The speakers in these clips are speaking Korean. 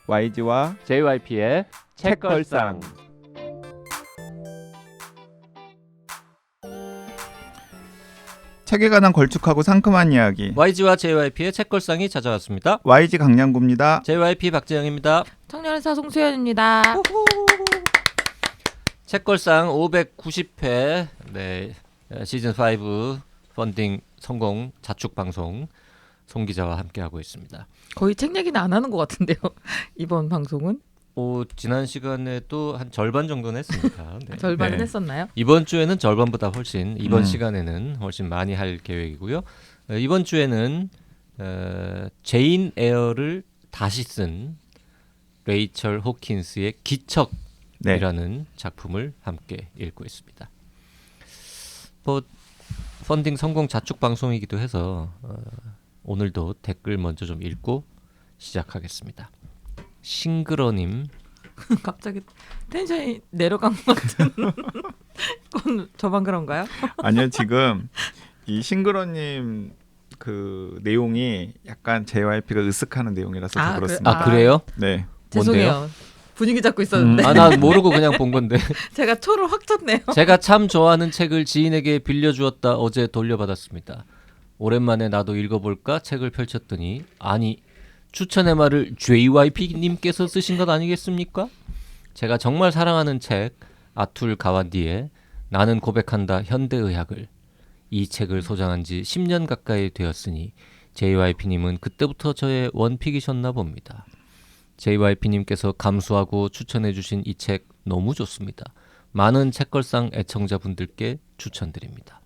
YG와 JYP의 책걸상. 책에 관한 걸쭉하고 상큼한 이야기. YG와 JYP의 책걸상이 찾아왔습니다. YG 강량구입니다. JYP 박재영입니다. 청년의사 송수연입니다. 책걸상 590회 시즌 5 펀딩 성공 자축 방송 송 기자와 함께하고 있습니다. 거의 책 얘기는 안 하는 것 같은데요. 이번 방송은 지난 시간에도 한 절반 정도는 했습니다. 네. 절반은 했었나요? 이번 주에는 절반보다 훨씬 이번 시간에는 훨씬 많이 할 계획이고요. 이번 주에는 제인 에어를 다시 쓴 레이첼 호킨스의 기척이라는 작품을 함께 읽고 있습니다. 펀딩 성공 자축 방송이기도 해서 오늘도 댓글 먼저 좀 읽고 시작하겠습니다. 싱그러님 갑자기 텐션이 내려간 것 같은 건 저만 그런가요? 아니요, 지금 이 싱그러님 그 내용이 약간 JYP가 으쓱하는 내용이라서 더 그렇습니다. 그래요? 네. 죄송해요. 뭔데요? 분위기 잡고 있었는데 나 모르고 그냥 본 건데. 제가 초를 확 쳤네요. 제가 참 좋아하는 책을 지인에게 빌려주었다 어제 돌려받았습니다. 오랜만에 나도 읽어볼까 책을 펼쳤더니 아니 추천의 말을 JYP님께서 쓰신 것 아니겠습니까? 제가 정말 사랑하는 책 아툴 가완디의 나는 고백한다 현대의학을 이 책을 소장한 지 10년 가까이 되었으니 JYP님은 그때부터 저의 원픽이셨나 봅니다. JYP님께서 감수하고 추천해 주신 이 책 너무 좋습니다. 많은 책걸상 애청자분들께 추천드립니다.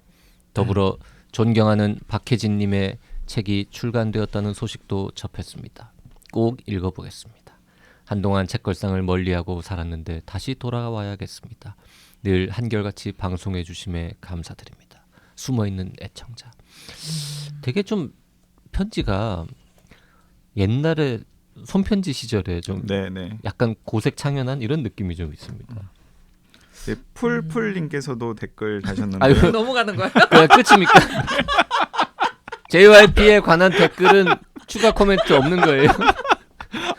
더불어 존경하는 박혜진님의 책이 출간되었다는 소식도 접했습니다. 꼭 읽어보겠습니다. 한동안 책걸상을 멀리하고 살았는데 다시 돌아와야겠습니다. 늘 한결같이 방송해 주심에 감사드립니다. 숨어있는 애청자. 되게 좀 편지가 옛날에 손편지 시절에 좀 약간 고색창연한 이런 느낌이 좀 있습니다. 네, 풀풀님께서도 댓글 다셨는데 넘어가는 거예요? 그냥 끝입니까? JYP에 관한 댓글은 추가 코멘트 없는 거예요?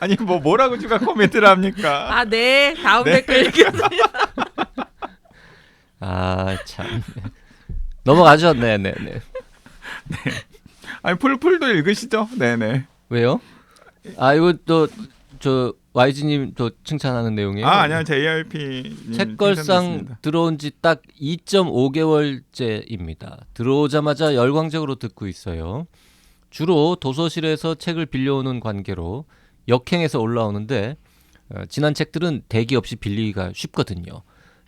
아니 뭐라고 추가 코멘트를 합니까? 네. 다음 댓글 읽겠습니다. 참. 넘어가죠. 네네네. 아니 풀풀도 읽으시죠? 네네. 왜요? 이거 또 저 YG님 또 칭찬하는 내용이에요. 아니요, JYP 책걸상 들어온 지 딱 2.5개월째입니다. 들어오자마자 열광적으로 듣고 있어요. 주로 도서실에서 책을 빌려오는 관계로 역행해서 올라오는데 지난 책들은 대기 없이 빌리기가 쉽거든요.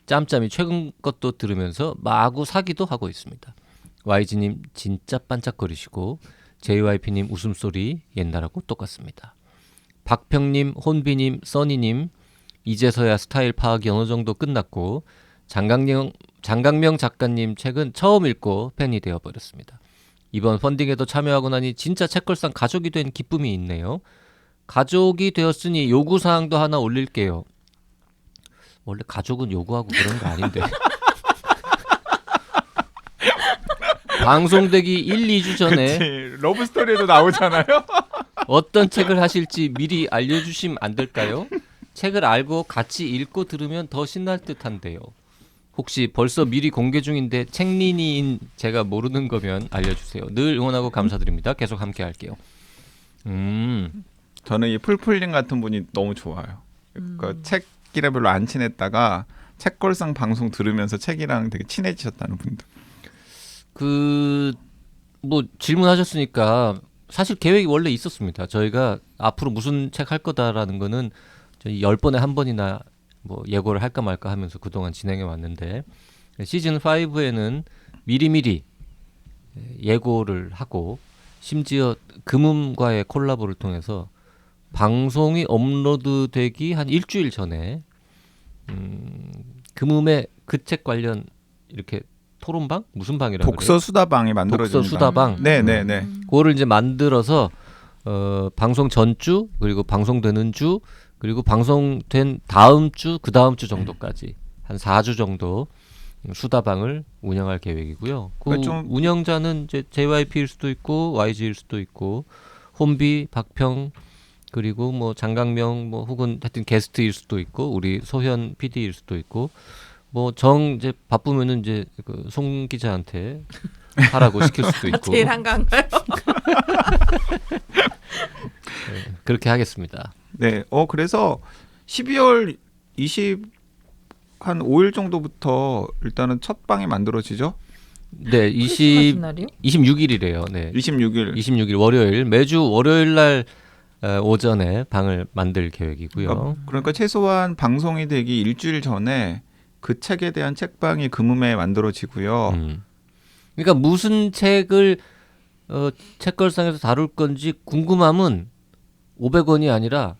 짬짬이 최근 것도 들으면서 마구 사기도 하고 있습니다. YG님 진짜 반짝거리시고 JYP님 웃음소리 옛날하고 똑같습니다. 박평님, 혼비님, 써니님 이제서야 스타일 파악이 어느 정도 끝났고 장강명 작가님 책은 처음 읽고 팬이 되어버렸습니다. 이번 펀딩에도 참여하고 나니 진짜 책걸상 가족이 된 기쁨이 있네요. 가족이 되었으니 요구사항도 하나 올릴게요. 원래 가족은 요구하고 그런 거 아닌데. 방송되기 1, 2주 전에 러브스토리에도 나오잖아요. 어떤 책을 하실지 미리 알려주시면 안 될까요? 책을 알고 같이 읽고 들으면 더 신날 듯한데요. 혹시 벌써 미리 공개 중인데 책린이인 제가 모르는 거면 알려주세요. 늘 응원하고 감사드립니다. 계속 함께 할게요. 저는 이 풀풀님 같은 분이 너무 좋아요. 그러니까 책이랑 별로 안 친했다가 책걸상 방송 들으면서 책이랑 되게 친해지셨다는 분들. 질문하셨으니까 사실 계획이 원래 있었습니다. 저희가 앞으로 무슨 책 할 거다라는 거는 저희 10번에 한 번이나 예고를 할까 말까 하면서 그동안 진행해 왔는데 시즌 5에는 미리미리 예고를 하고 심지어 금음과의 콜라보를 통해서 방송이 업로드되기 한 일주일 전에 금음의 그 책 관련 이렇게 토론방? 무슨 방이라고 그래요? 독서 수다방이 만들어진 독서 수다방. 네네네. 그거를 이제 만들어서 방송 전주 그리고 방송되는 주 그리고 방송된 다음 주 그 다음 주 정도까지 한 4주 정도 수다방을 운영할 계획이고요. 그 운영자는 이제 JYP일 수도 있고 YG일 수도 있고 혼비, 박평 그리고 뭐 장강명 뭐 혹은 하여튼 게스트일 수도 있고 우리 소현 PD일 수도 있고 뭐 정 이제 바쁘면은 이제 그 송 기자한테 하라고 시킬 수도 있고 제일 한가한가요? 그렇게 하겠습니다. 네. 그래서 12월 5일 정도부터 일단은 첫 방이 만들어지죠. 네, 크리스마스 날이요? 26일이래요. 네. 26일. 26일 월요일 매주 월요일 날 오전에 방을 만들 계획이고요. 그러니까 최소한 방송이 되기 일주일 전에 그 책에 대한 책방이 금음에 만들어지고요. 그러니까 무슨 책을 책걸상에서 다룰 건지 궁금함은 500원이 아니라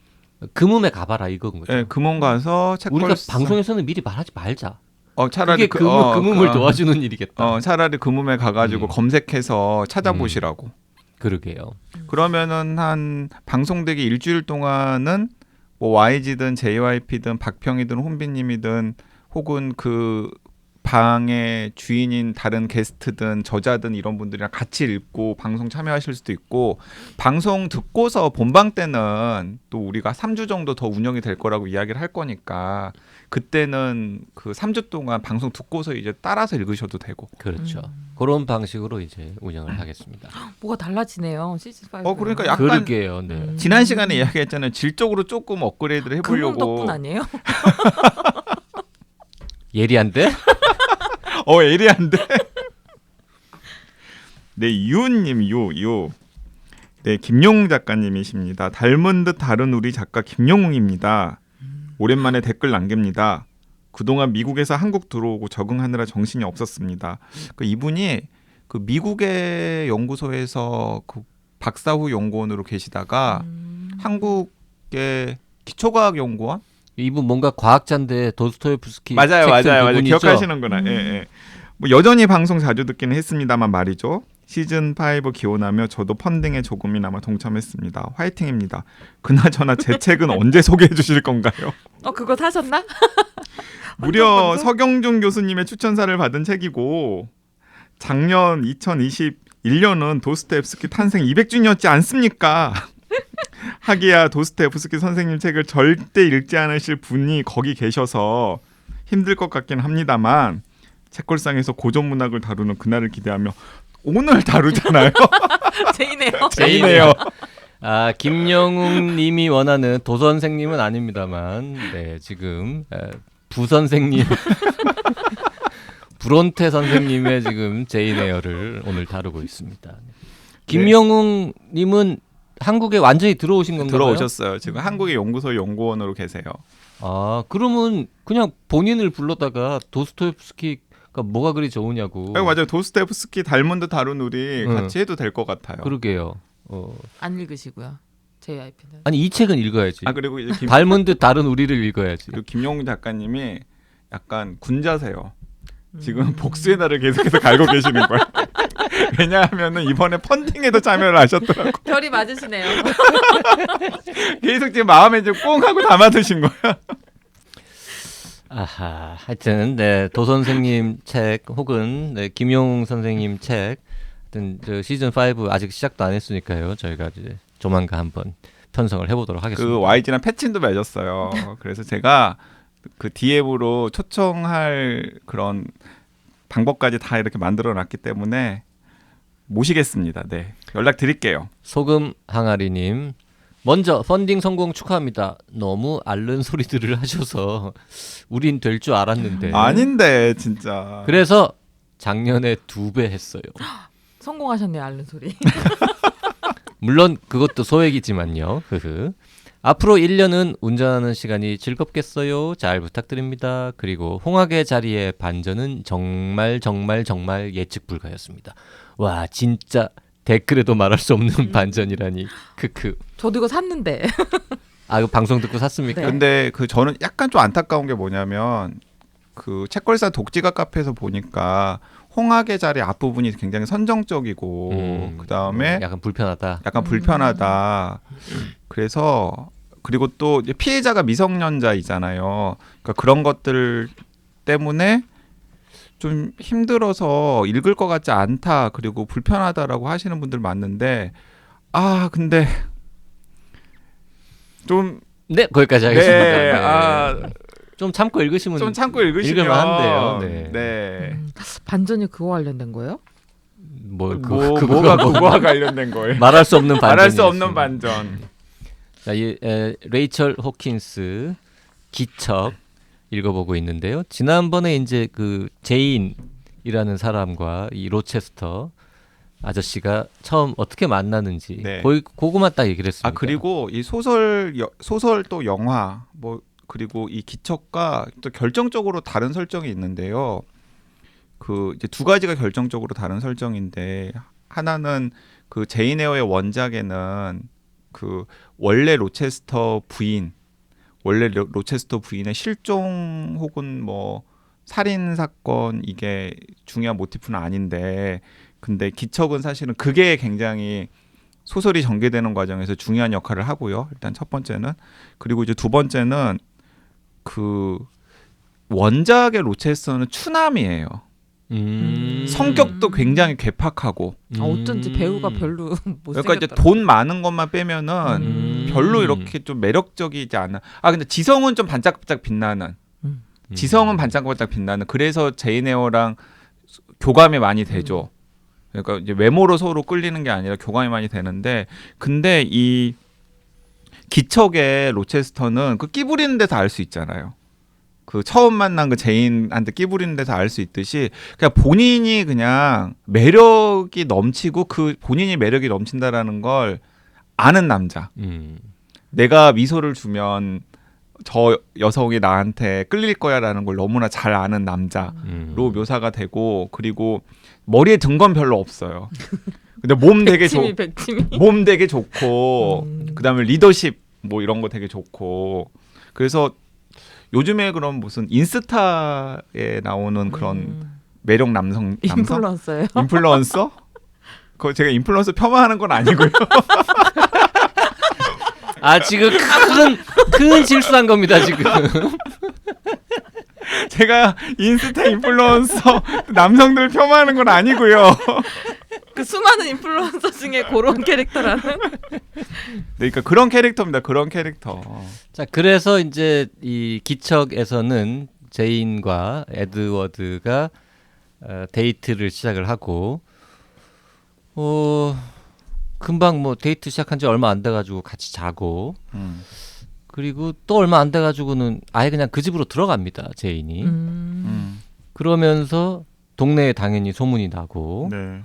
금음에 가봐라 이건 거죠. 네, 금음 가서 책걸상 우리가 방송에서는 미리 말하지 말자. 차라리 그게 금음을 도와주는 일이겠다. 차라리 금음에 가가지고 검색해서 찾아보시라고. 그러게요. 그러면은 한 방송되기 일주일 동안은 뭐 YG든 JYP든 박평이든 혼비님이든 혹은 그 방의 주인인 다른 게스트든 저자든 이런 분들이랑 같이 읽고 방송 참여하실 수도 있고 방송 듣고서 본방 때는 또 우리가 3주 정도 더 운영이 될 거라고 이야기를 할 거니까 그때는 그 3주 동안 방송 듣고서 이제 따라서 읽으셔도 되고. 그렇죠. 그런 방식으로 이제 운영을 하겠습니다. 뭐가 달라지네요. 시즌 5. 그러니까 약간 그러게요. 네. 지난 시간에 이야기했잖아요. 질적으로 조금 업그레이드를 금음 해보려고. 덕분 아니에요? 예리한데? 예리한데. 네, 이웃님 요. 네, 김용웅 작가님이십니다. 닮은 듯 다른 우리 작가 김용웅입니다. 오랜만에 댓글 남깁니다. 그동안 미국에서 한국 들어오고 적응하느라 정신이 없었습니다. 이분이 그 미국의 연구소에서 그 박사후 연구원으로 계시다가 한국의 기초과학연구원? 이분 뭔가 과학자인데 도스토옙스키 맞아요. 그분이죠? 기억하시는구나. 예. 뭐 여전히 방송 자주 듣기는 했습니다만 말이죠. 시즌 5 기원하며 저도 펀딩에 조금이나마 동참했습니다. 화이팅입니다. 그나저나 제 책은 언제 소개해 주실 건가요? 그거 사셨나? 무려 서경준 교수님의 추천사를 받은 책이고 작년 2021년은 도스토옙스키 탄생 200주년이었지 않습니까? 하기야 도스토옙스키 선생님 책을 절대 읽지 않으실 분이 거기 계셔서 힘들 것 같긴 합니다만 책걸상에서 고전 문학을 다루는 그날을 기대하며 오늘 다루잖아요. 제이네요. 김영웅 님이 원하는 도 선생님은 아닙니다만 네, 지금 부 선생님 브론테 선생님의 지금 제이네어를 오늘 다루고 있습니다. 김영웅 님은 한국에 완전히 들어오신 건가요? 들어오셨어요. 지금 한국의 연구소 연구원으로 계세요. 그러면 그냥 본인을 불러다가 도스토옙스키가 뭐가 그리 좋으냐고. 맞아요. 도스토옙스키 닮은 듯 다룬 우리 같이 해도 될 것 같아요. 그러게요. 안 읽으시고요. JYP는. 아니 이 책은 읽어야지. 그리고 이제 닮은 듯 다른 우리를 읽어야지. 그리고 김용웅 작가님이 약간 군자세요. 지금 복수의 날을 계속해서 갈고 계시는 거예요. 왜냐하면은 이번에 펀딩에도 참여를 하셨더라고. 별이 맞으시네요. 계속 지금 마음에 좀 꽁 하고 담아두신 거야. 하여튼 네, 도 선생님 책 혹은 네, 김용웅 선생님 책, 하여튼 저 시즌 5 아직 시작도 안 했으니까요. 저희가 이제 조만간 한번 편성을 해보도록 하겠습니다. 그 YG랑 패친도 맺었어요. 그래서 제가 그 DM으로 초청할 그런 방법까지 다 이렇게 만들어놨기 때문에 모시겠습니다. 네, 연락 드릴게요. 소금 항아리님, 먼저 펀딩 성공 축하합니다. 너무 앓는 소리들을 하셔서 우린 될 줄 알았는데. 아닌데 진짜. 그래서 작년에 2배 했어요. 성공하셨네요, 앓는 소리. 물론 그것도 소액이지만요. 앞으로 1년은 운전하는 시간이 즐겁겠어요. 잘 부탁드립니다. 그리고 홍학의 자리에 반전은 정말 예측 불가였습니다. 와, 진짜 댓글에도 말할 수 없는 반전이라니. 크크. 저도 이거 샀는데. 이거 방송 듣고 샀습니까? 네. 근데 저는 약간 좀 안타까운 게 뭐냐면 그 책걸상 독지가 카페에서 보니까 홍학의 자리 앞부분이 굉장히 선정적이고 그 다음에 약간 불편하다. 불편하다. 그래서 그리고 또 피해자가 미성년자이잖아요. 그러니까 그런 것들 때문에 좀 힘들어서 읽을 것 같지 않다. 그리고 불편하다라고 하시는 분들 많는데 근데 좀 네, 거기까지 하겠습니다. 네, 네. 좀 참고 읽으시면 좀 참고 읽으시면 읽을만한데요. 네. 네. 반전이 그거 관련된 거예요? 뭐가 그거와 관련된 거예요? 말할 수 없는 반전. 말할 수 없는 반전. 자, 레이첼 호킨스 기척 읽어보고 있는데요. 지난번에 이제 그 제인이라는 사람과 이 로체스터 아저씨가 처음 어떻게 만나는지 네. 그거만 딱 얘기를 했습니다. 아 그리고 이 소설 또 영화 뭐 그리고 이 기척과 또 결정적으로 다른 설정이 있는데요. 그 이제 두 가지가 결정적으로 다른 설정인데 하나는 그 제인 에어의 원작에는 그 원래 로체스터 부인의 실종 혹은 뭐 살인 사건 이게 중요한 모티프는 아닌데 근데 기척은 사실은 그게 굉장히 소설이 전개되는 과정에서 중요한 역할을 하고요. 일단 첫 번째는 그리고 이제 두 번째는 그 원작의 로체스터는 추남이에요. 성격도 굉장히 괴팍하고 어쩐지 배우가 별로 못생겼더라고요. 그러니까 이제 돈 많은 것만 빼면은 별로 이렇게 좀 매력적이지 않아. 아 근데 지성은 좀 반짝반짝 빛나는. 지성은 반짝반짝 빛나는. 그래서 제인 에어랑 교감이 많이 되죠. 그러니까 이제 외모로 서로 끌리는 게 아니라 교감이 많이 되는데 근데 이 기척의 로체스터는 그 끼부리는 데서 알 수 있잖아요. 그 처음 만난 그 제인한테 끼부리는 데서 알 수 있듯이 그냥 본인이 그냥 매력이 넘치고 그 본인이 매력이 넘친다라는 걸 아는 남자. 내가 미소를 주면 저 여성이 나한테 끌릴 거야라는 걸 너무나 잘 아는 남자로 묘사가 되고 그리고 머리에 든 건 별로 없어요. 근데 몸 되게 몸 되게 좋고 그다음에 리더십 뭐 이런 거 되게 좋고 그래서 요즘에 그런 무슨 인스타에 나오는 그런 매력 남성 인플루언서예요? 인플루언서? 그거 제가 인플루언서 폄하하는 건 아니고요. 아 지금 큰 실수한 겁니다 지금. 제가 인스타 인플루언서 남성들 폄하하는 건 아니고요. 그 수많은 인플루언서 중에 그런 캐릭터라는. 그러니까 그런 캐릭터입니다. 그런 캐릭터. 자 그래서 이제 이 기척에서는 제인과 에드워드가 데이트를 시작을 하고 금방 뭐 데이트 시작한 지 얼마 안 돼가지고 같이 자고 그리고 또 얼마 안 돼가지고는 아예 그냥 그 집으로 들어갑니다 제인이. 그러면서 동네에 당연히 소문이 나고 네.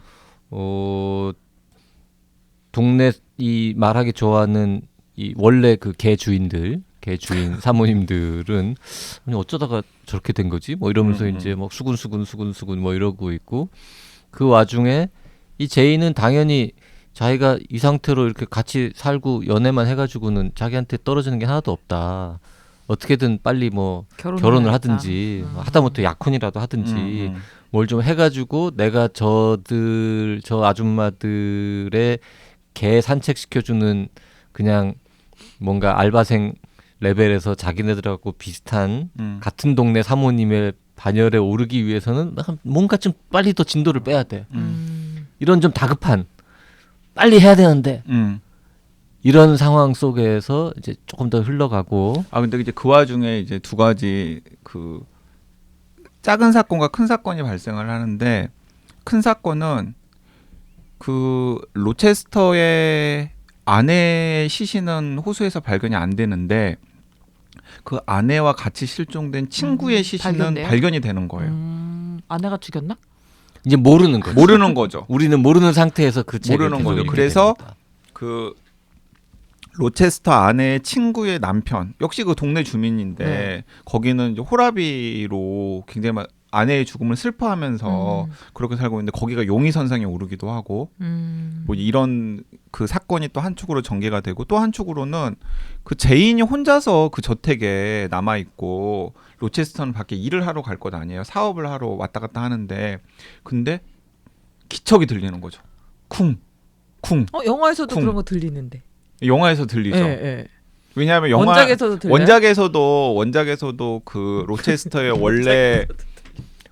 동네 이 말하기 좋아하는 이 원래 그 개 주인 사모님들은 아니 어쩌다가 저렇게 된 거지 뭐 이러면서 이제 막 수근수근 뭐 이러고 있고 그 와중에 이 제인은 당연히 자기가 이 상태로 이렇게 같이 살고 연애만 해가지고는 자기한테 떨어지는 게 하나도 없다. 어떻게든 빨리 뭐 결혼을 하든지 하다못해 약혼이라도 하든지 뭘 좀 해가지고 내가 저 아줌마들의 개 산책시켜주는 그냥 뭔가 알바생 레벨에서 자기네들하고 비슷한 같은 동네 사모님의 반열에 오르기 위해서는 뭔가 좀 빨리 더 진도를 빼야 돼. 이런 좀 다급한 빨리 해야 되는데 이런 상황 속에서 이제 조금 더 흘러가고. 아 근데 이제 그 와중에 이제 두 가지 그 작은 사건과 큰 사건이 발생을 하는데 큰 사건은 그 로체스터의 아내의 시신은 호수에서 발견이 안 되는데 그 아내와 같이 실종된 친구의 시신은 발견이 되는 거예요. 아내가 죽였나? 이제 모르는 거죠. 모르는 거죠. 우리는 모르는 상태에서 그 책을 모르는 거죠. 그래서 됩니다. 그 로체스터 아내의 친구의 남편 역시 그 동네 주민인데 거기는 이제 호라비로 굉장히 막 아내의 죽음을 슬퍼하면서 그렇게 살고 있는데 거기가 용의선상에 오르기도 하고 뭐 이런 그 사건이 또 한축으로 전개가 되고 또 한축으로는 그 제인이 혼자서 그 저택에 남아 있고 로체스터는 밖에 일을 하러 갈 것 아니에요. 사업을 하러 왔다 갔다 하는데 근데 기척이 들리는 거죠. 쿵. 영화에서도 쿵. 그런 거 들리는데. 영화에서 들리죠. 예. 왜냐하면 원작에서도 들려요? 원작에서도 그 로체스터의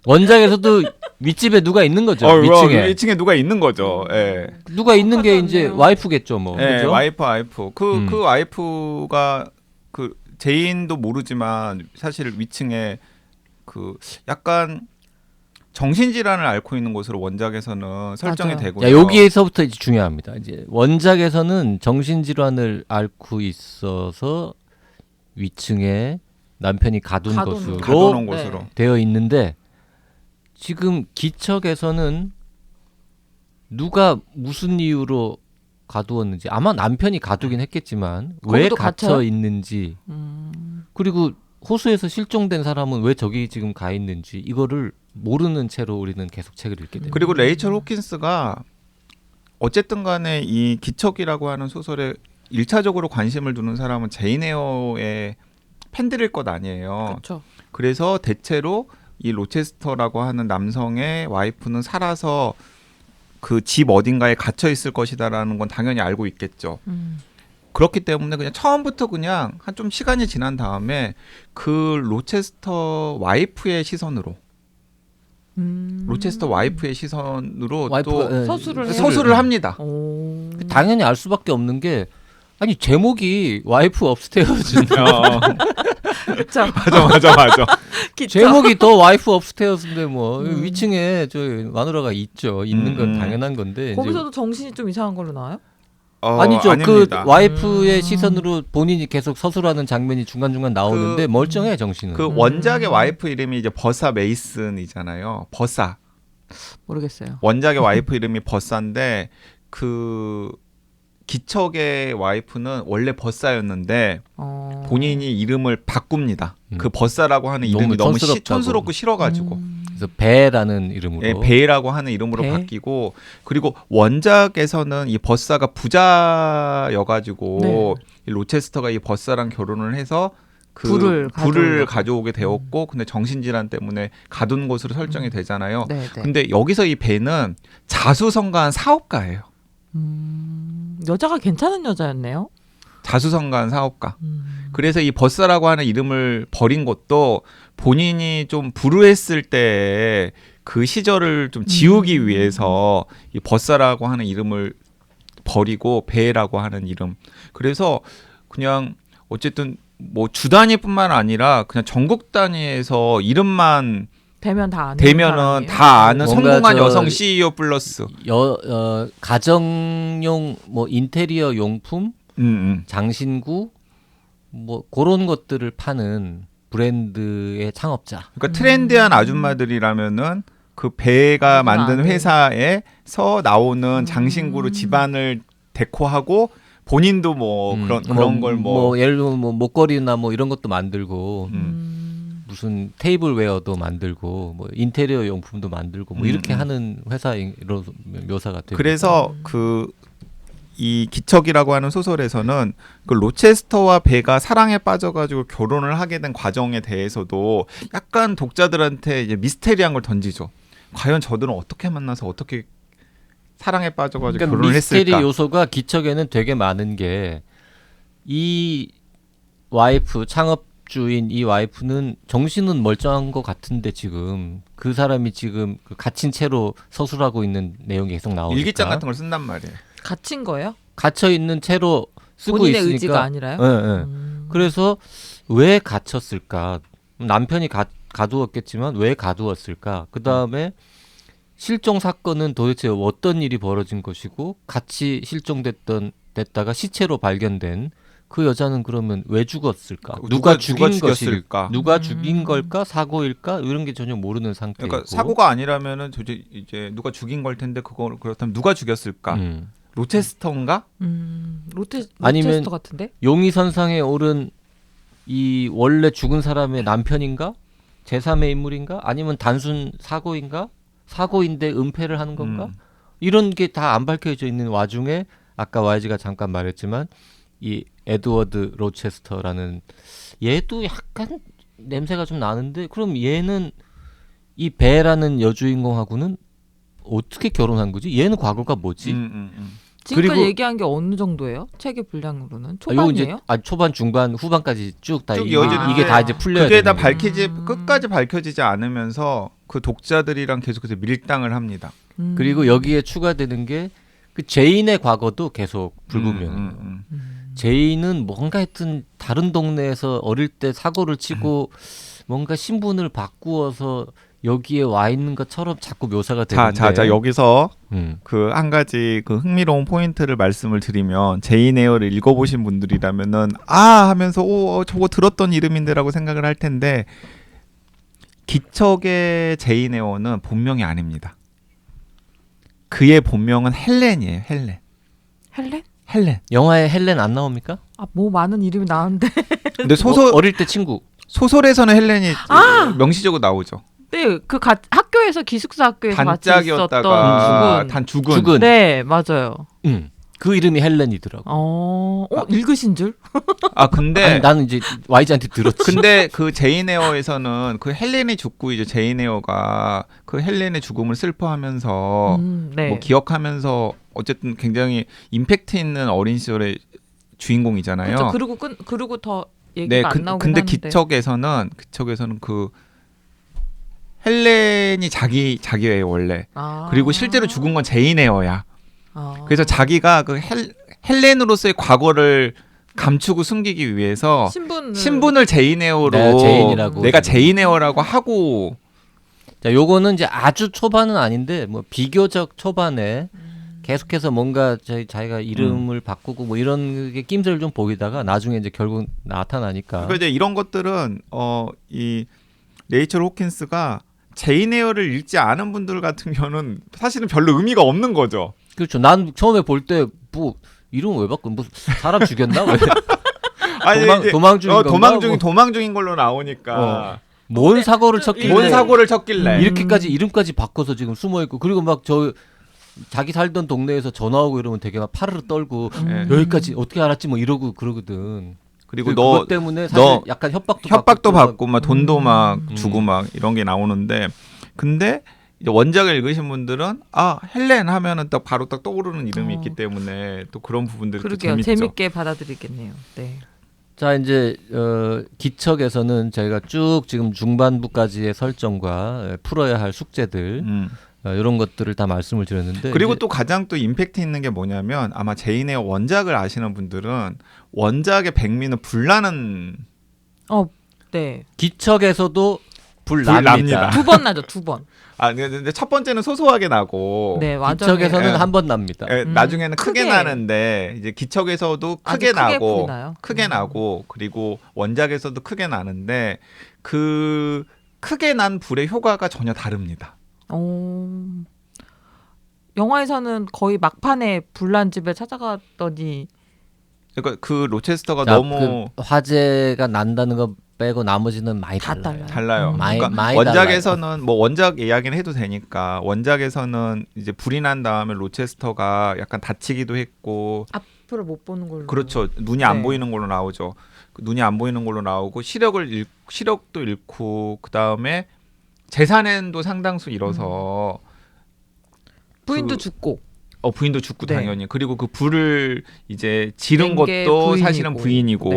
원작에서도 윗집에 누가 있는 거죠. 위층에. 위층에 위층에 누가 있는 거죠. 예. 누가 있는 게 이제 똑같네요. 와이프겠죠, 뭐. 예, 그죠? 와이프. 그 와이프가 그 제인도 모르지만 사실 위층에 그 약간 정신질환을 앓고 있는 것으로 원작에서는 설정이 맞아요. 되고요. 야, 여기에서부터 이제 중요합니다. 이제 원작에서는 정신질환을 앓고 있어서 위층에 남편이 가둔 것으로 가둬놓은 네. 곳으로. 되어 있는데 지금 기척에서는 누가 무슨 이유로 가두었는지 아마 남편이 가두긴 했겠지만 왜 거기도 갇혀 갇혀요? 있는지 음. 그리고 호수에서 실종된 사람은 왜 저기 지금 가 있는지 이거를 모르는 채로 우리는 계속 책을 읽게 됩니다. 그리고 레이첼 호킨스가 어쨌든 간에 이 기척이라고 하는 소설에 1차적으로 관심을 두는 사람은 제인 에어의 팬들일 것 아니에요. 그렇죠. 그래서 대체로 이 로체스터라고 하는 남성의 와이프는 살아서 그 집 어딘가에 갇혀 있을 것이다라는 건 당연히 알고 있겠죠. 그렇기 때문에 그냥 처음부터 그냥 한 좀 시간이 지난 다음에 그 로체스터 와이프의 시선으로 로체스터 와이프의 시선으로 와이프가 또 서술을 해요? 서술을 합니다. 오. 당연히 알 수밖에 없는 게 아니 제목이 와이프 업스테어즈 그쵸. 맞아. 기차. 제목이 더 와이프 업스테어즈인데 뭐 음. 위층에 저 마누라가 있죠. 있는 건 당연한 건데 이제 거기서도 정신이 좀 이상한 걸로 나와요? 아니죠. 아닙니다. 그 와이프의 시선으로 본인이 계속 서술하는 장면이 중간중간 나오는데 그- 멀쩡해 정신은. 그 원작의 와이프 이름이 이제 버사 메이슨이잖아요. 버사. 모르겠어요. 원작의 와이프 이름이 버사인데 그 기척의 와이프는 원래 버사였는데 본인이 이름을 바꿉니다. 그 버사라고 하는 이름이 너무 촌스럽다고. 촌스럽고 싫어가지고 그래서 배라는 이름으로. 예, 베이라고 하는 이름으로 배? 바뀌고 그리고 원작에서는 이 버사가 부자여가지고 네. 이 로체스터가 이 버사랑 결혼을 해서 그 부를 부를 가져온 가져오게 되었고 근데 정신질환 때문에 가둔 것으로 설정이 되잖아요. 네, 네. 근데 여기서 이 배는 자수성가한 사업가예요. 여자가 괜찮은 여자였네요. 자수성가한 사업가. 그래서 이 버사라고 하는 이름을 버린 것도 본인이 좀 불우했을 때 그 시절을 좀 지우기 위해서 이 버사라고 하는 이름을 버리고 배라고 하는 이름. 그래서 그냥 어쨌든 뭐 주 단위뿐만 아니라 그냥 전국 단위에서 이름만 되면 다 아는 되면은 사람이에요? 다 아는 뭔가 성공한 저- 여성 CEO 플러스. 가정용 뭐 인테리어 용품, 장신구 뭐 그런 것들을 파는 브랜드의 창업자. 그러니까 트렌디한 아줌마들이라면은 그 배가 그건 안 만든 돼. 회사에서 나오는 장신구로 집안을 데코하고 본인도 뭐 그런 걸 뭐 예를 들면 뭐 목걸이나 뭐 이런 것도 만들고 무슨 테이블웨어도 만들고 뭐 인테리어 용품도 만들고 뭐 이렇게 하는 회사로 묘사가 되고. 그래서 그 이 기척이라고 하는 소설에서는 그 로체스터와 배가 사랑에 빠져가지고 결혼을 하게 된 과정에 대해서도 약간 독자들한테 이제 미스테리한 걸 던지죠. 과연 저들은 어떻게 만나서 어떻게 사랑에 빠져가지고 그러니까 결혼을 미스테리 했을까? 요소가 기척에는 되게 많은 게 이 와이프 창업주인 이 와이프는 정신은 멀쩡한 것 같은데 지금 그 사람이 지금 그 갇힌 채로 서술하고 있는 내용이 계속 나오니까 일기장 같은 걸 쓴단 말이에요. 갇힌 거예요? 갇혀 있는 채로 쓰고 본인의 있으니까 의지가 아니라요? 예, 예. 그래서 왜 갇혔을까? 남편이 가두었겠지만 왜 가두었을까? 그 다음에 실종 사건은 도대체 어떤 일이 벌어진 것이고 같이 실종됐다가 시체로 발견된 그 여자는 그러면 왜 죽었을까? 누가 죽인 죽였을까? 누가 죽인 걸까? 사고일까? 이런 게 전혀 모르는 상태이고. 그러니까 사고가 아니라면은 이제 누가 죽인 걸 텐데 그걸 그렇다면 누가 죽였을까? 로체스터인가? 아니면 로체스터 같은데? 용의선상에 오른 이 원래 죽은 사람의 남편인가? 제3의 인물인가? 아니면 단순 사고인가? 사고인데 은폐를 하는 건가? 이런 게 다 안 밝혀져 있는 와중에 아까 YG가 잠깐 말했지만 이 에드워드 로체스터라는 얘도 약간 냄새가 좀 나는데 그럼 얘는 이 배라는 여주인공하고는 어떻게 결혼한 거지? 얘는 과거가 뭐지? 지금까지 그리고- 얘기한 게 어느 정도예요? 책의 분량으로는 요거 이제 초반이에요? 초반, 중반, 후반까지 쭉 다 쭉 이어지는데 이게 다 이제 풀려야 그게 다 되는 거예요. 끝까지 밝혀지지 않으면서 그 독자들이랑 계속해서 밀당을 합니다. 그리고 여기에 추가되는 게 그 제인의 과거도 계속 불분명해요. 제인은 뭔가 하여튼 다른 동네에서 어릴 때 사고를 치고 뭔가 신분을 바꾸어서 여기에 와 있는 것처럼 자꾸 묘사가 되는데. 자 여기서 음. 그 한 가지 그 흥미로운 포인트를 말씀을 드리면 제인 에어를 읽어보신 분들이라면은 하면서 저거 들었던 이름인데라고 생각을 할 텐데 기척의 제인 에어는 본명이 아닙니다. 그의 본명은 헬렌이에요. 헬렌? 헬렌. 영화에 헬렌 안 나옵니까? 뭐 많은 이름이 나왔는데. 근데 소설 어릴 때 친구. 소설에서는 헬렌이 명시적으로 나오죠. 네, 그 학교에서 기숙사 학교에서 같이 단짝이었다가 있었던 죽은. 네, 맞아요. 그 이름이 헬렌이더라고. 읽으신 줄? 근데 아니, 나는 이제 YG한테 들었지. 근데 그 제인 에어에서는 그 헬렌이 죽고 이제 제인 에어가 그 헬렌의 죽음을 슬퍼하면서 네. 뭐 기억하면서 어쨌든 굉장히 임팩트 있는 어린 시절의 주인공이잖아요. 그렇죠. 그리고 더 얘기가 안 나오긴 근데 하는데. 기척에서는 그 헬렌이 자기예요 원래. 그리고 실제로 죽은 건 제인 에어야. 그래서 자기가 그 헬렌으로서의 과거를 감추고 숨기기 위해서 신분을 제인 에어로 내가 제인 에어라고 하고. 자, 요거는 이제 아주 초반은 아닌데 뭐 비교적 초반에 계속해서 뭔가 자기가 이름을 바꾸고 뭐 이런 게 낌새를 좀 보이다가 나중에 이제 결국 나타나니까. 그러니까 이제 이런 것들은 이 레이첼 호킨스가 제인 에어를 읽지 않은 분들 같은 경우는 사실은 별로 의미가 없는 거죠. 그렇죠. 난 처음에 볼 때 뭐 이름 왜 바꿔? 뭐 사람 죽였나? 왜? 도망 중인 걸로 나오니까. 뭔 사고를 쳤길래 이렇게까지 이름까지 바꿔서 지금 숨어 있고 그리고 막 자기 살던 동네에서 전화 오고 이러면 되게 막 파르르 떨고 여기까지 어떻게 알았지 뭐 이러고 그러거든. 그리고 그것 때문에 사실 약간 협박도 받고 막 돈도 막 주고 막 이런 게 나오는데 근데 이제 원작을 읽으신 분들은 헬렌 하면은 바로 떠오르는 이름이 있기 때문에 또 그런 부분들이 또 재밌죠. 재밌게 받아들이겠네요. 네. 자 이제 기척에서는 저희가 쭉 지금 중반부까지의 설정과 풀어야 할 숙제들 이런 것들을 다 말씀을 드렸는데 그리고 또 가장 또 임팩트 있는 게 뭐냐면 아마 제인 에어 원작을 아시는 분들은 원작의 백미는 불나는 네. 기척에서도 불납니다. 2번 나죠. 2번. 근데 첫 번째는 소소하게 나고 네, 기척에서는 한 번 납니다. 나중에는 크게 나는데 이제 기척에서도 크게 나고 그리고 원작에서도 크게 나는데 그 크게 난 불의 효과가 전혀 다릅니다. 영화에서는 거의 막판에 불난 집에 찾아갔더니 그러니까 그 로체스터가 너무 그 화재가 난다는 거 빼고 나머지는 많이 달라요. 많이 원작에서는 달라요. 뭐 원작 이야기는 해도 되니까 원작에서는 이제 불이 난 다음에 로체스터가 약간 다치기도 했고 앞으로 못 보는 걸로. 그렇죠. 눈이 안 보이는 걸로 나오죠. 눈이 안 보이는 걸로 나오고 시력도 잃고 그 다음에 재산도 상당수 잃어서 부인도 죽고. 부인도 죽고 당연히 그리고 그 불을 이제 지른 것도 사실은 부인이고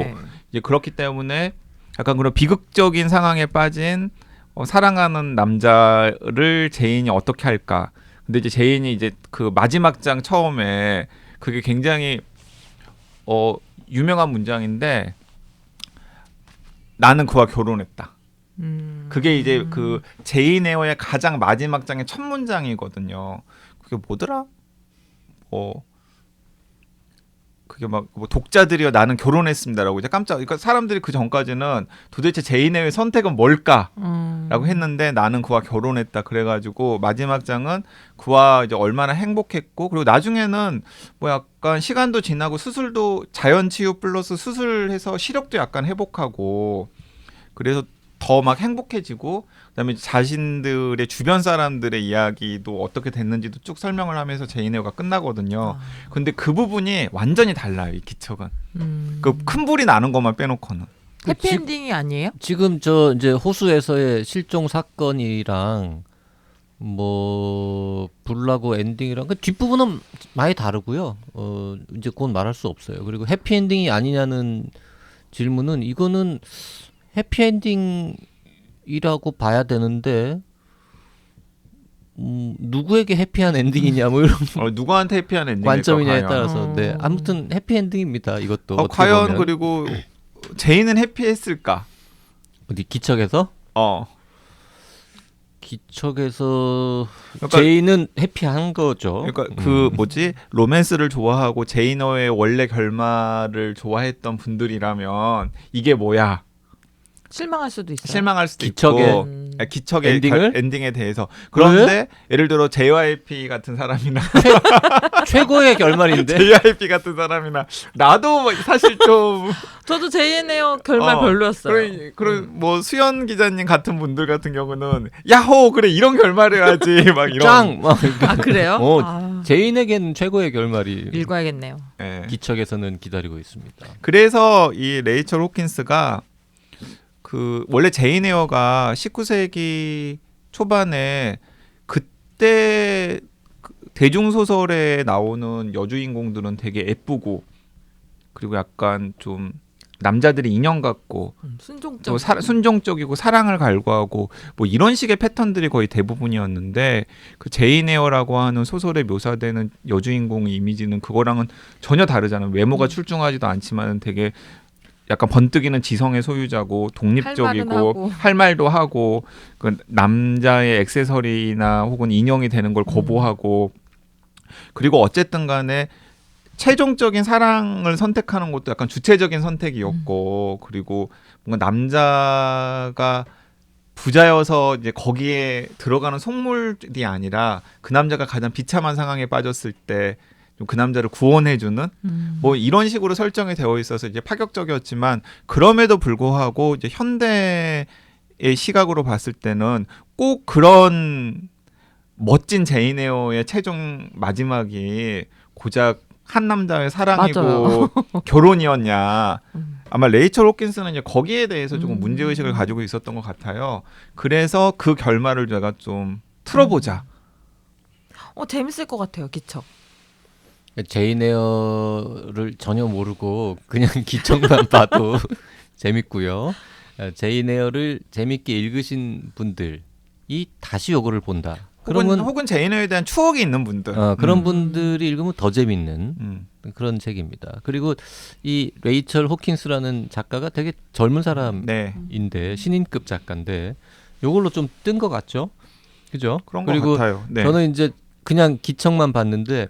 이제 그렇기 때문에 약간 그런 비극적인 상황에 빠진 사랑하는 남자를 제인이 어떻게 할까? 근데 이제 제인이 이제 그 마지막 장 처음에 그게 굉장히 유명한 문장인데 나는 그와 결혼했다. 그게 이제 그 제인 에어의 가장 마지막 장의 첫 문장이거든요. 그게 뭐더라? 그게 막 뭐 독자들이여 나는 결혼했습니다라고 이제 그러니까 사람들이 그 전까지는 도대체 제인 에어의 선택은 뭘까라고 했는데 나는 그와 결혼했다 그래가지고 마지막 장은 그와 이제 얼마나 행복했고 그리고 나중에는 뭐 약간 시간도 지나고 수술도 자연 치유 플러스 수술해서 시력도 약간 회복하고 그래서 더 막 행복해지고 그다음에 자신들의 주변 사람들의 이야기도 어떻게 됐는지도 쭉 설명을 하면서 제인 에어가 끝나거든요. 근데 그 부분이 완전히 달라요. 이 기척은. 그 큰 불이 나는 것만 빼놓고는. 해피엔딩이 아니에요? 지금 이제 호수에서의 실종 사건이랑 뭐 불나고 엔딩이랑 그 뒷부분은 많이 다르고요. 이제 그건 말할 수 없어요. 그리고 해피엔딩이 아니냐는 질문은 이거는 해피엔딩이라고 봐야 되는데 누구에게 해피한 엔딩이냐 뭐 이런 누구한테 해피한 엔딩일까 관점이냐에 과연. 따라서 네 아무튼 해피 엔딩입니다. 이것도 어떻게 과연 보면. 그리고 제이는 해피했을까? 어디 기척에서 기척에서 그러니까- 제이는 해피한 거죠. 그러니까 그 뭐지 로맨스를 좋아하고 제이너의 원래 결말을 좋아했던 분들이라면 이게 뭐야 실망할 수도 있어요. 실망할 수도 기척에 있고 기척의 엔딩을? 엔딩에 대해서 그런데 예를 들어 JYP 같은 사람이나 최고의 결말인데 JYP 같은 사람이나 나도 사실 좀 저도 제이네요 결말 별로였어요. 그런 뭐 수연 기자님 같은 분들 같은 경우는 야호 그래 이런 결말해야지 막 이런 짱! 막 아 그래요? 제인에게는 최고의 결말이 읽어야겠네요. 예. 기척에서는 기다리고 있습니다. 그래서 이 레이첼 호킨스가 그 원래 제인 에어가 19세기 초반에 그때 대중소설에 나오는 여주인공들은 되게 예쁘고 그리고 약간 좀 남자들이 인형 같고 순종적. 또 순종적이고 사랑을 갈구하고 뭐 이런 식의 패턴들이 거의 대부분이었는데 그 제인 에어라고 하는 소설에 묘사되는 여주인공 이미지는 그거랑은 전혀 다르잖아요. 외모가 출중하지도 않지만 되게 약간 번뜩이는 지성의 소유자고 독립적이고 할 말도 하고 그 남자의 액세서리나 혹은 인형이 되는 걸 거부하고 그리고 어쨌든 간에 최종적인 사랑을 선택하는 것도 약간 주체적인 선택이었고 그리고 뭔가 남자가 부자여서 이제 거기에 들어가는 속물이 아니라 그 남자가 가장 비참한 상황에 빠졌을 때 그 남자를 구원해주는 뭐 이런 식으로 설정이 되어 있어서 이제 파격적이었지만 그럼에도 불구하고 이제 현대의 시각으로 봤을 때는 꼭 그런 멋진 제인 에어의 최종 마지막이 고작 한 남자의 사랑이고 결혼이었냐. 아마 레이첼 호킨스는 이제 거기에 대해서 조금 문제의식을 가지고 있었던 것 같아요. 그래서 그 결말을 제가 좀 틀어보자. 재밌을 것 같아요. 기척. 제인 에어를 전혀 모르고 그냥 기척만 봐도 재밌고요. 제인 에어를 재밌게 읽으신 분들이 다시 요거를 본다. 그러면 혹은 제인 에어에 대한 추억이 있는 분들. 그런 분들이 읽으면 더 재밌는 그런 책입니다. 그리고 이 레이첼 호킨스라는 작가가 되게 젊은 사람인데 신인급 작가인데 요걸로 좀 뜬 것 같죠? 그죠? 그런 것 그리고 같아요. 네. 저는 이제 그냥 기척만 봤는데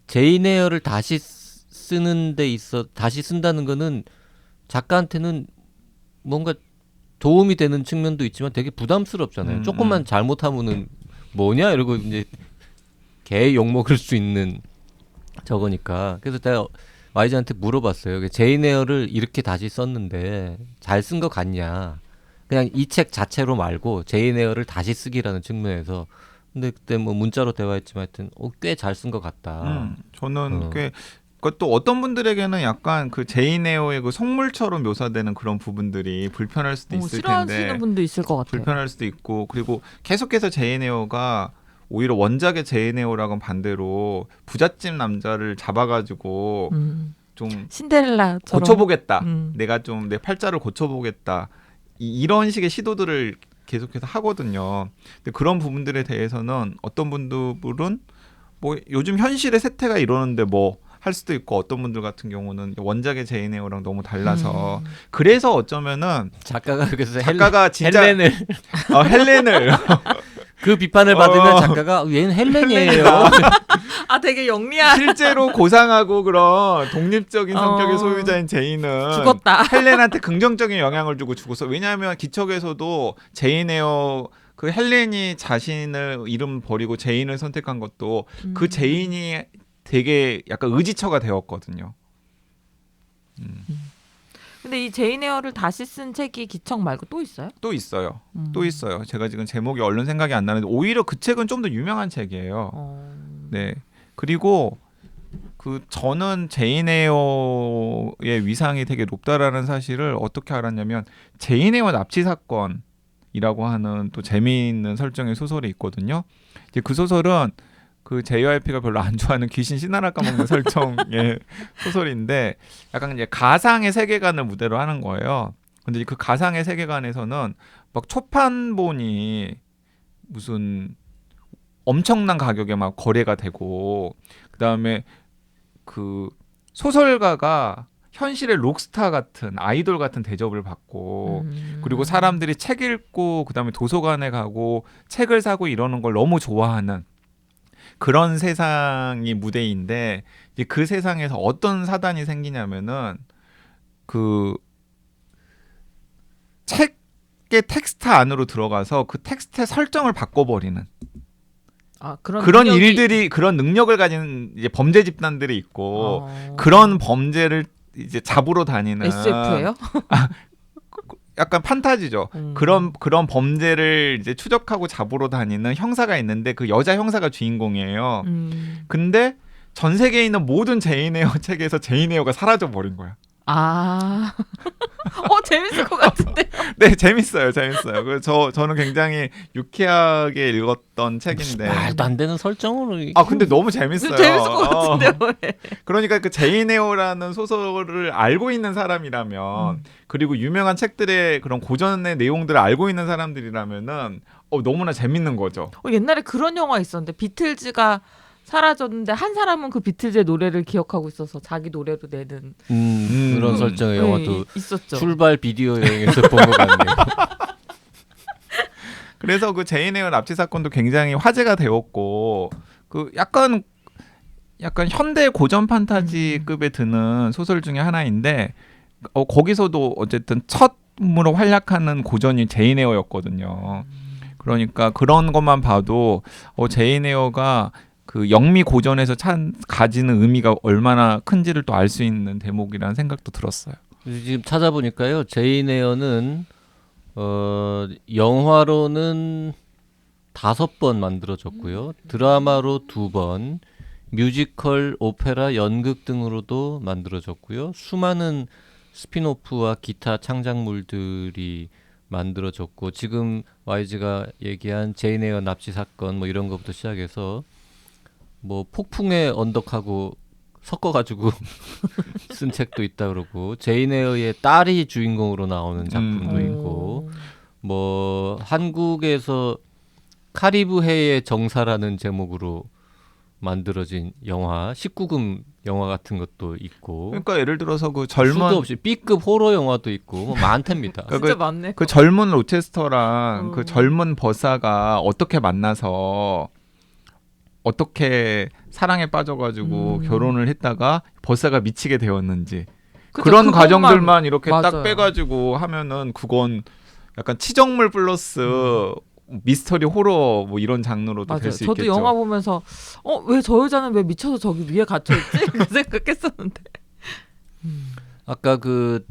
제인 에어를 다시 쓰는 데 있어 다시 쓴다는 거는 작가한테는 뭔가 도움이 되는 측면도 있지만 되게 부담스럽잖아요. 조금만 잘못하면은 뭐냐 이러고 이제 개 욕먹을 수 있는 저거니까. 그래서 내가 YG한테 물어봤어요. 제인 에어를 이렇게 다시 썼는데 잘 쓴 것 같냐. 그냥 이 책 자체로 말고 제인 에어를 다시 쓰기라는 측면에서. 근데 그때 뭐 문자로 대화했지만 하여튼 꽤 잘 쓴 것 같다. 저는 꽤 그것도 어떤 분들에게는 약간 그 제인 에어의 그 속물처럼 묘사되는 그런 부분들이 불편할 수도 있을 텐데 싫어하시는 분도 있을 것 같아요. 불편할 수도 있고 그리고 계속해서 제인 에어가 오히려 원작의 제인 에어랑은 반대로 부잣집 남자를 잡아가지고 좀 신데렐라처럼 고쳐보겠다. 내가 좀 내 팔자를 고쳐보겠다. 이런 식의 시도들을 계속해서 하거든요. 근데 그런 부분들에 대해서는 어떤 분들은 뭐 요즘 현실의 세태가 이러는데 뭐 할 수도 있고 어떤 분들 같은 경우는 원작의 제인 에어랑 너무 달라서 그래서 어쩌면은 작가가 그래서 진짜 헬렌을 헬렌을 그 비판을 받으면 작가가 얘는 헬렌이에요. 되게 영리한 실제로 고상하고 그런 독립적인 성격의 소유자인 제인은 죽었다. 헬렌한테 긍정적인 영향을 주고 죽었어. 왜냐하면 기척에서도 제인 에어 그 헬렌이 자신을 이름 버리고 제인을 선택한 것도 그 제인이 되게 약간 의지처가 되었거든요. 근데 이 제인 에어를 다시 쓴 책이 기척 말고 또 있어요? 또 있어요. 또 있어요. 제가 지금 제목이 얼른 생각이 안 나는데 오히려 그 책은 좀 더 유명한 책이에요. 네. 그리고 그 저는 제인 에어의 위상이 되게 높다라는 사실을 어떻게 알았냐면 제인 에어 납치 사건이라고 하는 또 재미있는 설정의 소설이 있거든요. 이제 그 소설은 그 JYP가 별로 안 좋아하는 귀신 신하나 까먹는 설정의 소설인데 약간 이제 가상의 세계관을 무대로 하는 거예요. 근데 그 가상의 세계관에서는 막 초판본이 무슨 엄청난 가격에 막 거래가 되고 그다음에 그 소설가가 현실의 록스타 같은 아이돌 같은 대접을 받고 그리고 사람들이 책 읽고 그다음에 도서관에 가고 책을 사고 이러는 걸 너무 좋아하는 그런 세상이 무대인데 이제 그 세상에서 어떤 사단이 생기냐면은 그 책의 텍스트 안으로 들어가서 그 텍스트의 설정을 바꿔버리는 그런 능력이- 일들이 그런 능력을 가진 이제 범죄 집단들이 있고 어. 그런 범죄를 이제 잡으러 다니는 SF예요? 약간 판타지죠. 그런 범죄를 이제 추적하고 잡으러 다니는 형사가 있는데 그 여자 형사가 주인공이에요. 근데 전 세계에 있는 모든 제인 에어 책에서 제인 에어가 사라져 버린 거야. 아, 재밌을 것 같은데. 네, 재밌어요. 그래서 저는 굉장히 유쾌하게 읽었던 책인데. 말도 안 되는 설정으로. 아, 근데 너무 재밌어요. 재밌을 것 같은데요. 그러니까 그 제인 에어라는 소설을 알고 있는 사람이라면 그리고 유명한 책들의 그런 고전의 내용들을 알고 있는 사람들이라면은 너무나 재밌는 거죠. 옛날에 그런 영화 있었는데 비틀즈가 사라졌는데 한 사람은 그 비틀즈의 노래를 기억하고 있어서 자기 노래로 내는 그런 설정의 영화도 있었죠. 출발 비디오 여행에서 본 것 같네요. 그래서 그 제인 에어 납치 사건도 굉장히 화제가 되었고 그 약간 현대 고전 판타지급에 드는 소설 중에 하나인데 거기서도 어쨌든 첫으로 활약하는 고전이 제인 에어였거든요. 그러니까 그런 것만 봐도 제인 에어가 그 영미 고전에서 가지는 의미가 얼마나 큰지를 또 알 수 있는 대목이라는 생각도 들었어요. 지금 찾아보니까요, 제인 에어는 영화로는 5번 만들어졌고요, 드라마로 2번, 뮤지컬, 오페라, 연극 등으로도 만들어졌고요, 수많은 스피노프와 기타 창작물들이 만들어졌고, 지금 YG가 얘기한 제인 에어 납치 사건 뭐 이런 것부터 시작해서 뭐 폭풍의 언덕하고 섞어가지고 쓴 책도 있다 그러고, 제인 에어의 딸이 주인공으로 나오는 작품도 있고, 뭐 한국에서 카리브해의 정사라는 제목으로 만들어진 영화 19금 영화 같은 것도 있고, 그러니까 예를 들어서 그 수도 젊은 없이 B급 호러 영화도 있고 뭐 많답니다. 진짜 많네. 그 젊은 로체스터랑 그 젊은 버사가 어떻게 만나서 어떻게 사랑에 빠져가지고 결혼을 했다가 버사가 미치게 되었는지 그런 과정들만 이렇게 딱 맞아요. 빼가지고 하면은 그건 약간 치정물 플러스 미스터리 호러 뭐 이런 장르로도 맞아요. 될 수 저도 있겠죠. 영화 보면서 왜 저 여자는 왜 미쳐서 저기 위에 갇혀있지? 그 생각했었는데. 아까 그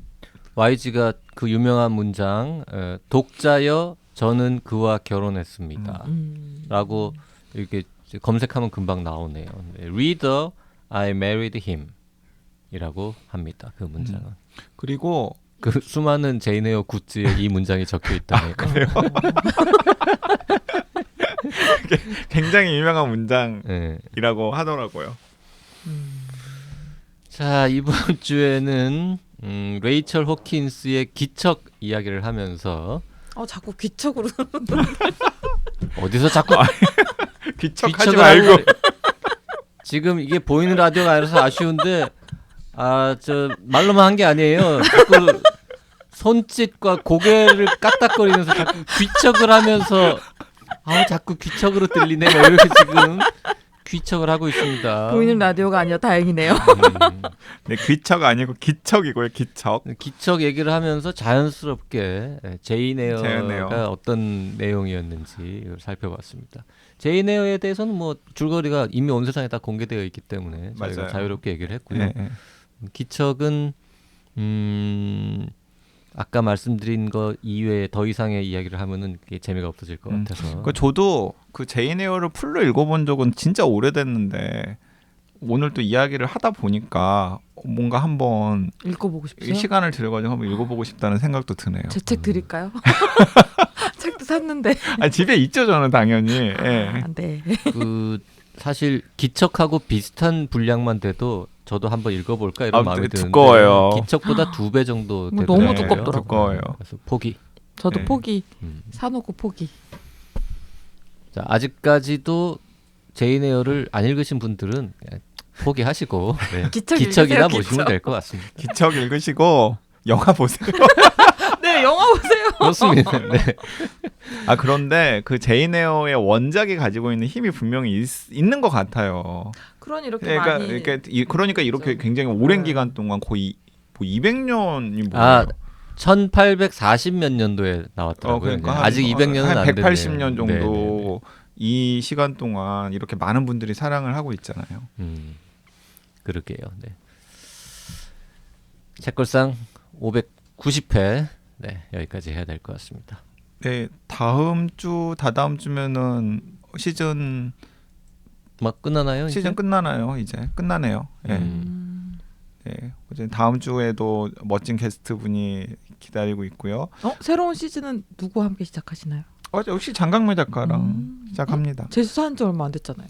YG가 그 유명한 문장 독자여 저는 그와 결혼했습니다 라고 이렇게 검색하면 금방 나오네요. Reader, I married him 이라고 합니다. 그 문장은. 그리고 그 수많은 제인 에어 굿즈에 이 문장이 적혀 있다네요. 그래요? 굉장히 유명한 문장이라고 네. 하더라고요. 자, 이번 주에는 레이첼 호킨스의 기척 이야기를 하면서 자꾸 귀척으로. 어디서 자꾸 귀척하지 귀척을 말고 하려고 지금 이게 보이는 라디오가 아니라서 아쉬운데 저 말로만 한 게 아니에요. 자꾸 손짓과 고개를 까딱거리면서 자꾸 귀척을 하면서 자꾸 귀척으로 들리네 뭐 이렇게 지금 귀척을 하고 있습니다. 보이는 라디오가 아니라 다행이네요. 네, 귀척 아니고 기척이고요. 기척. 기척 얘기를 하면서 자연스럽게 제인 제인 에어. 에어가 어떤 내용이었는지 이걸 살펴봤습니다. 제인 에어에 대해서는 뭐 줄거리가 이미 온 세상에 다 공개되어 있기 때문에 저희가 맞아요. 자유롭게 얘기를 했고요. 네, 네. 기척은 아까 말씀드린 거 이외에 더 이상의 이야기를 하면은 그게 재미가 없어질 것 같아서. 저도 그 제인 에어를 풀로 읽어본 적은 진짜 오래됐는데 오늘 또 이야기를 하다 보니까 뭔가 한번 읽어보고 싶어요. 시간을 들여가지고 한번 읽어보고 싶다는 생각도 드네요. 제 책 드릴까요? 책도 샀는데. 집에 있죠, 저는 당연히. 예. 네. 그 사실 기척하고 비슷한 분량만 돼도 저도 한번 읽어볼까 이런 마음이 드는데 두꺼워요. 기척보다 2배 정도 너무 되더라고요. 두껍더라고요. 두꺼워요. 그래서 포기. 저도 네. 포기. 음. 사놓고 포기. 자, 아직까지도 제인 에어를 안 읽으신 분들은 그냥 포기하시고 네. 기척 기척이나 읽으세요, 보시면 기척. 될 것 같습니다. 기척 읽으시고 영화 보세요. 네, 영화 보세요. 그렇습니다. 네. 아 그런데 그 제인 에어의 원작이 가지고 있는 힘이 분명히 있는 것 같아요. 그러니 이렇게 그러니까 많이 그러니까 이렇게 굉장히 오랜 네. 기간 동안 거의 뭐 200년이 뭐예요? 아 1840 몇 년도에 나왔더라고요. 그러니까 아직 200년은 한 안 됐네요. 180년 정도 네네네. 이 시간 동안 이렇게 많은 분들이 사랑을 하고 있잖아요. 그러게요. 네. 책걸상 590회 네, 여기까지 해야 될 것 같습니다. 네, 다음 주 다다음 주면은 시즌 막 끝나나요? 이제? 끝나나요? 이제 끝나네요. 네. 네, 이제 다음 주에도 멋진 게스트 분이 기다리고 있고요. 새로운 시즌은 누구와 함께 시작하시나요? 역시 장강매 작가랑 시작합니다. 제수한 지 얼마 안 됐잖아요.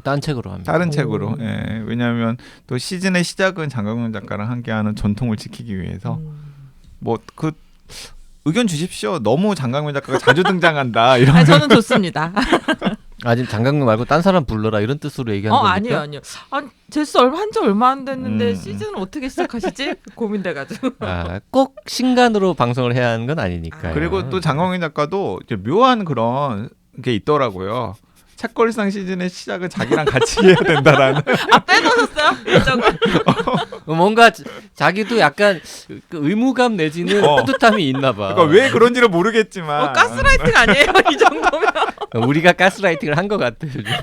딴 책으로 합니다. 다른 오. 책으로. 예, 왜냐하면 또 시즌의 시작은 장강명 작가랑 함께하는 전통을 지키기 위해서 뭐 그 의견 주십시오. 너무 장강명 작가가 자주 등장한다 이런. 아니, 저는 좋습니다. 지금 장강명 말고 딴 사람 불러라 이런 뜻으로 얘기한 겁니까? 아니요. 아니, 제수 한지 얼마 안 됐는데 음. 시즌을 어떻게 시작하시지? 고민돼가지고. 꼭 신간으로 방송을 해야 하는 건 아니니까요. 그리고 또 장강명 작가도 이제 묘한 그런 게 있더라고요. 책걸상 시즌의 시작은 자기랑 같이 해야 된다라는. 빼놓으셨어요? 일정을? 뭔가 자기도 약간 그 의무감 내지는 뿌듯함이 있나 봐. 그러니까 왜 그런지를 모르겠지만. 가스라이팅 아니에요? 이 정도면. 우리가 가스라이팅을 한 것 같아요. 요즘.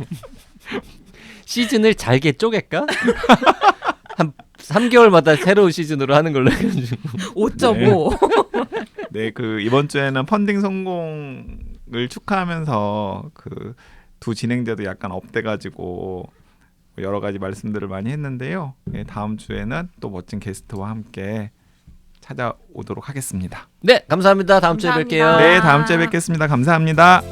시즌을 잘게 쪼갤까? 한 3개월마다 새로운 시즌으로 하는 걸로 해가지고 5.5. 네, 그 이번 주에는 펀딩 성공을 축하하면서 그 두 진행자도 약간 업돼가지고 여러 가지 말씀들을 많이 했는데요. 네, 다음 주에는 또 멋진 게스트와 함께 찾아오도록 하겠습니다. 네, 감사합니다. 다음 주에 감사합니다. 뵐게요. 네, 다음 주에 뵙겠습니다. 감사합니다.